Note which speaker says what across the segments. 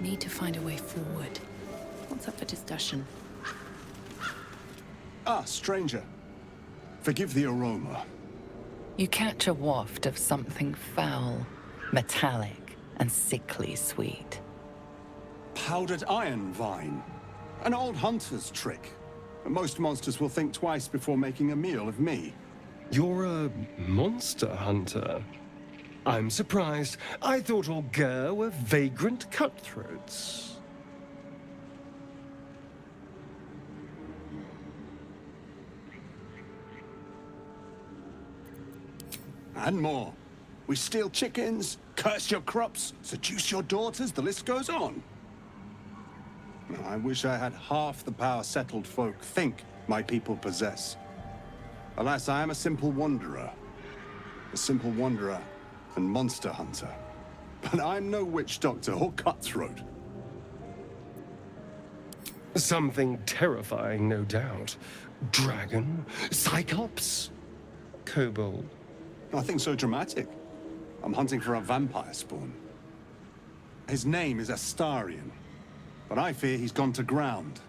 Speaker 1: Need to find a way forward. What's up for discussion?
Speaker 2: Ah, stranger. Forgive the aroma.
Speaker 3: You catch a waft of something foul, metallic, and sickly sweet.
Speaker 2: Powdered iron vine. An old hunter's trick. Most monsters will think twice before making a meal of me.
Speaker 4: You're a monster hunter. I'm surprised. I thought all Ger were vagrant cutthroats.
Speaker 2: And more. We steal chickens, curse your crops, seduce your daughters, the list goes on. I wish I had half the power settled folk think my people possess. Alas, I am a simple wanderer. A simple wanderer and monster hunter. But I'm no witch doctor or cutthroat.
Speaker 4: Something terrifying, no doubt. Dragon? Cyclops? Kobold?
Speaker 2: Nothing so dramatic. I'm hunting for a vampire spawn. His name is Astarion, but I fear he's gone to ground.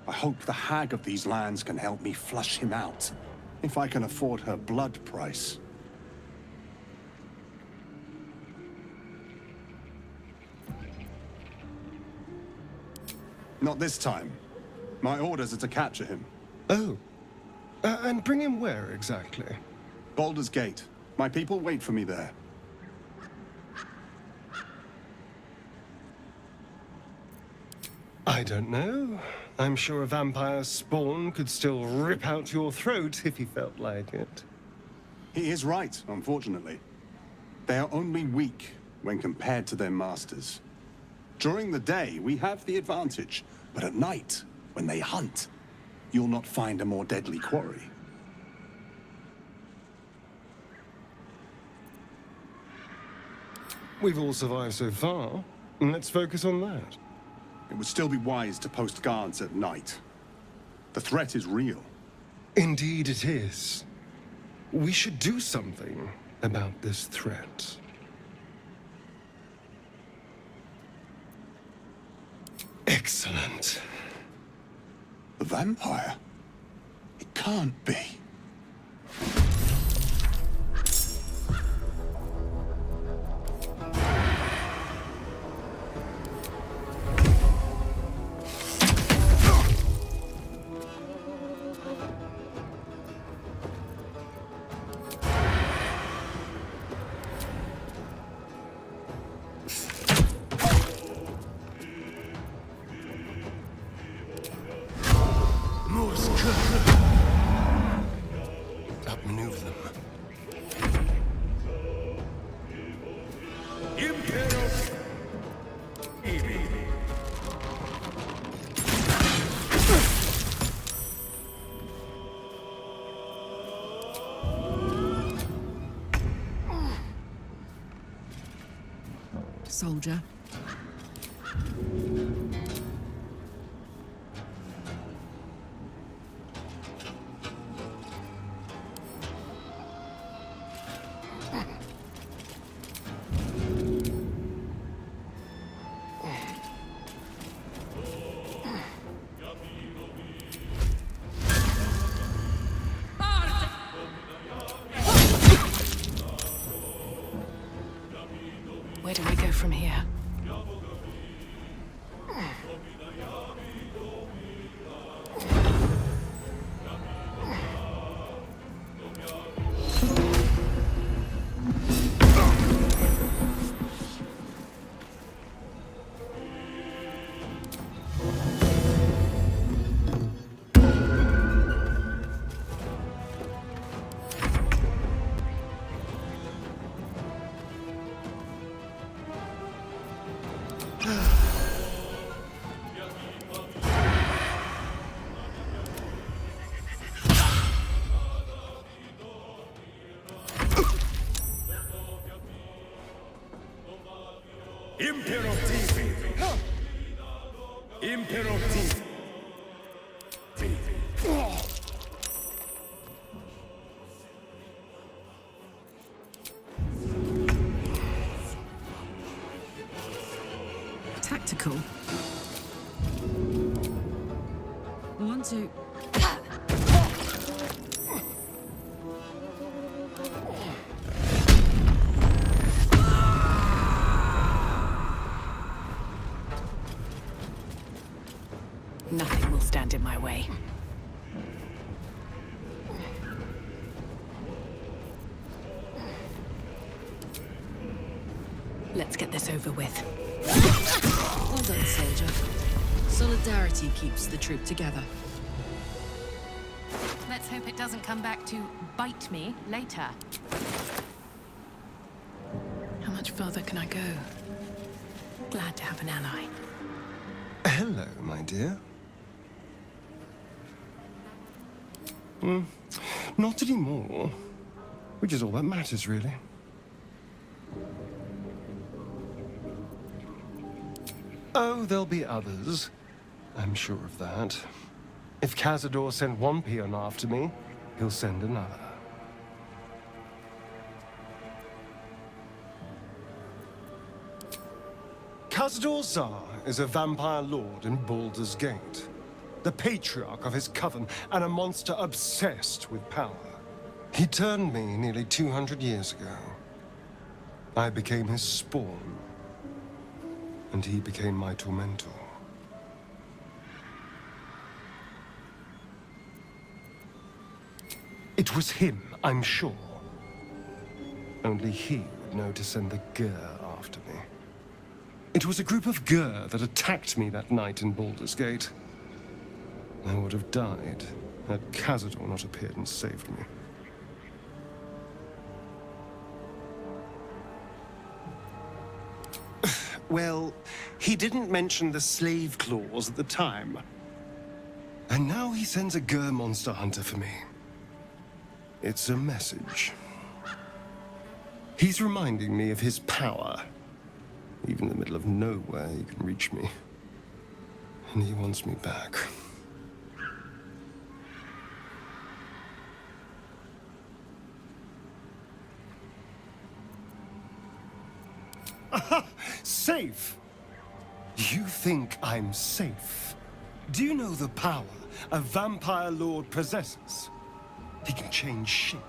Speaker 2: I hope the hag of these lands can help me flush him out, if I can afford her blood price. Not this time. My orders are to capture him.
Speaker 4: Oh. And bring him where exactly?
Speaker 2: Baldur's Gate. My people wait for me there.
Speaker 4: I don't know. I'm sure a vampire spawn could still rip out your throat if he felt like it.
Speaker 2: He is right, unfortunately. They are only weak when compared to their masters. During the day, we have the advantage, but at night, when they hunt, you'll not find a more deadly quarry.
Speaker 4: We've all survived so far. Let's focus on that.
Speaker 2: It would still be wise to post guards at night. The threat is real.
Speaker 4: Indeed it is. We should do something about this threat. Excellent.
Speaker 2: The vampire? It can't be.
Speaker 4: Outmaneuver them.
Speaker 5: Soldier.
Speaker 1: Where do we go from here? tactical. 1, 2. Nothing will stand in my way. Let's get this over with.
Speaker 5: Well done, soldier. Solidarity keeps the troop together.
Speaker 1: Let's hope it doesn't come back to bite me later. How much further can I go? Glad to have an ally.
Speaker 4: Hello, my dear. Not anymore. Which is all that matters, really. Oh, there'll be others. I'm sure of that. If Cazador sent one peon after me, he'll send another. Cazador Zar is a vampire lord in Baldur's Gate, the patriarch of his coven and a monster obsessed with power. He turned me nearly 200 years ago. I became his spawn, and he became my tormentor. It was him, I'm sure. Only he would know to send the Gur after me. It was a group of Gur that attacked me that night in Baldur's Gate. I would have died had Cazador not appeared and saved me. Well, he didn't mention the slave clause at the time. And now he sends a Gur monster hunter for me. It's a message. He's reminding me of his power. Even in the middle of nowhere, he can reach me. And he wants me back. Aha! Safe! You think I'm safe? Do you know the power a vampire lord possesses? He can change shape,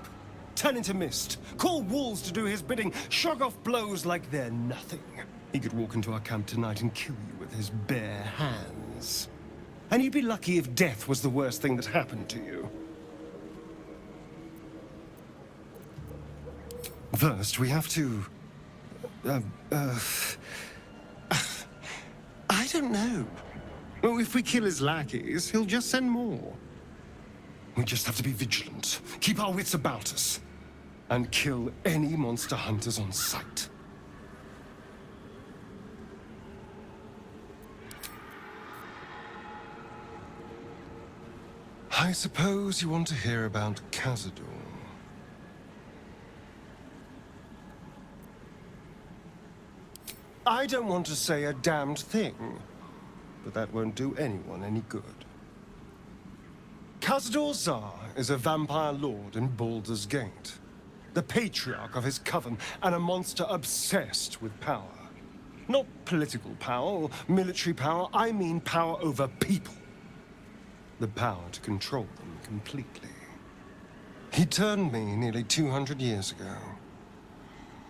Speaker 4: turn into mist, call wolves to do his bidding, shrug off blows like they're nothing. He could walk into our camp tonight and kill you with his bare hands. And you'd be lucky if death was the worst thing that happened to you. First, we have to... I don't know. Well, if we kill his lackeys, he'll just send more. We just have to be vigilant, keep our wits about us, and kill any monster hunters on sight. I suppose you want to hear about Cazador. I don't want to say a damned thing, but that won't do anyone any good. Cazador Zar is a vampire lord in Baldur's Gate, the patriarch of his coven and a monster obsessed with power. Not political power or military power, I mean power over people. The power to control them completely. He turned me nearly 200 years ago.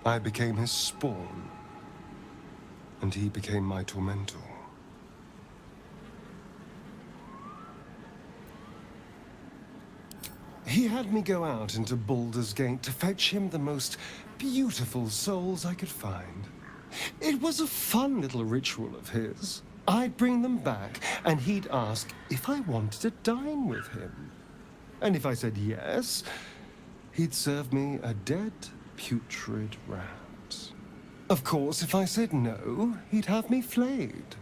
Speaker 4: I became his spawn, and he became my tormentor. He had me go out into Baldur's Gate to fetch him the most beautiful souls I could find. It was a fun little ritual of his. I'd bring them back, and he'd ask if I wanted to dine with him. And if I said yes, he'd serve me a dead, putrid rat. Of course, if I said no, he'd have me flayed.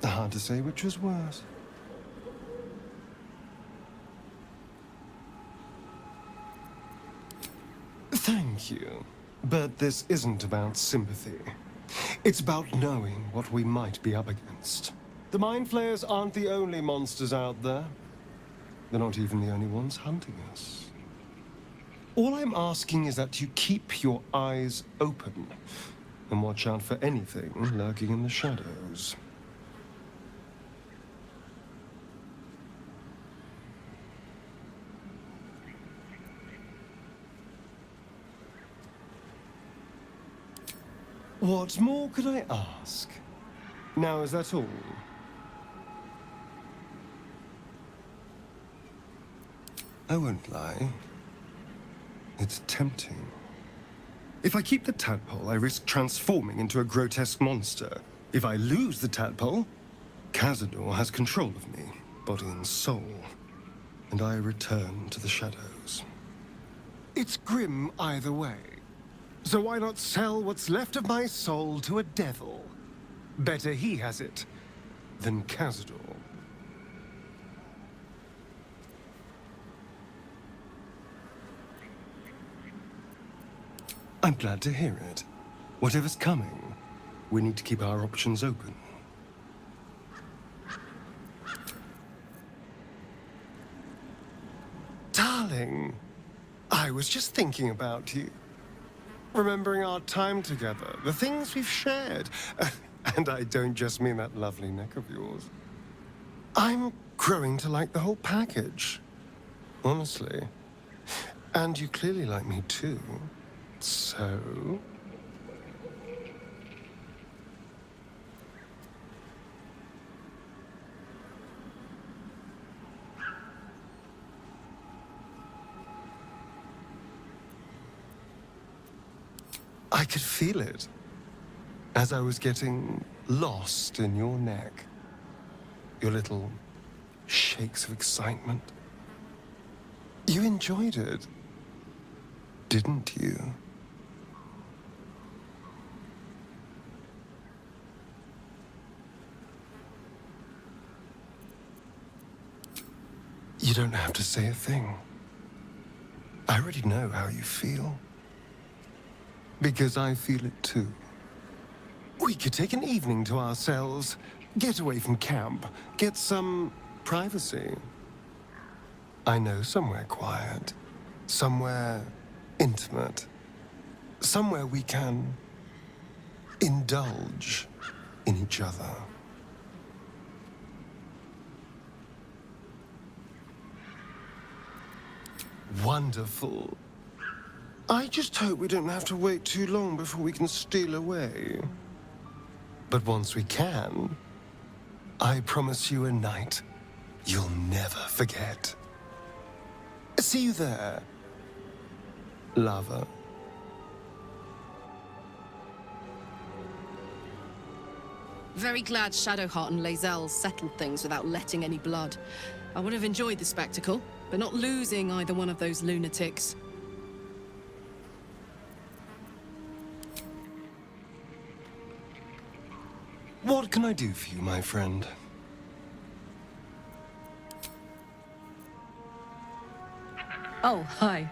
Speaker 4: Hard to say which was worse. Thank you. But this isn't about sympathy. It's about knowing what we might be up against. The Mind Flayers aren't the only monsters out there. They're not even the only ones hunting us. All I'm asking is that you keep your eyes open and watch out for anything lurking in the shadows. What more could I ask? Now, is that all? I won't lie. It's tempting. If I keep the tadpole, I risk transforming into a grotesque monster. If I lose the tadpole, Cazador has control of me, body and soul, and I return to the shadows. It's grim either way. So why not sell what's left of my soul to a devil? Better he has it than Cazador. I'm glad to hear it. Whatever's coming, we need to keep our options open. Darling, I was just thinking about you. Remembering our time together, the things we've shared. And I don't just mean that lovely neck of yours. I'm growing to like the whole package. Honestly. And you clearly like me too. So... I could feel it as I was getting lost in your neck. Your little shakes of excitement. You enjoyed it, didn't you? You don't have to say a thing. I already know how you feel. Because I feel it too. We could take an evening to ourselves, get away from camp, get some privacy. I know somewhere quiet, somewhere intimate, somewhere we can indulge in each other. Wonderful. I just hope we don't have to wait too long before we can steal away. But once we can, I promise you a night you'll never forget. See you there, lover.
Speaker 5: Very glad Shadowheart and Lae'zel settled things without letting any blood. I would have enjoyed the spectacle, but not losing either one of those lunatics.
Speaker 4: What can I do for you, my friend?
Speaker 1: Oh, hi.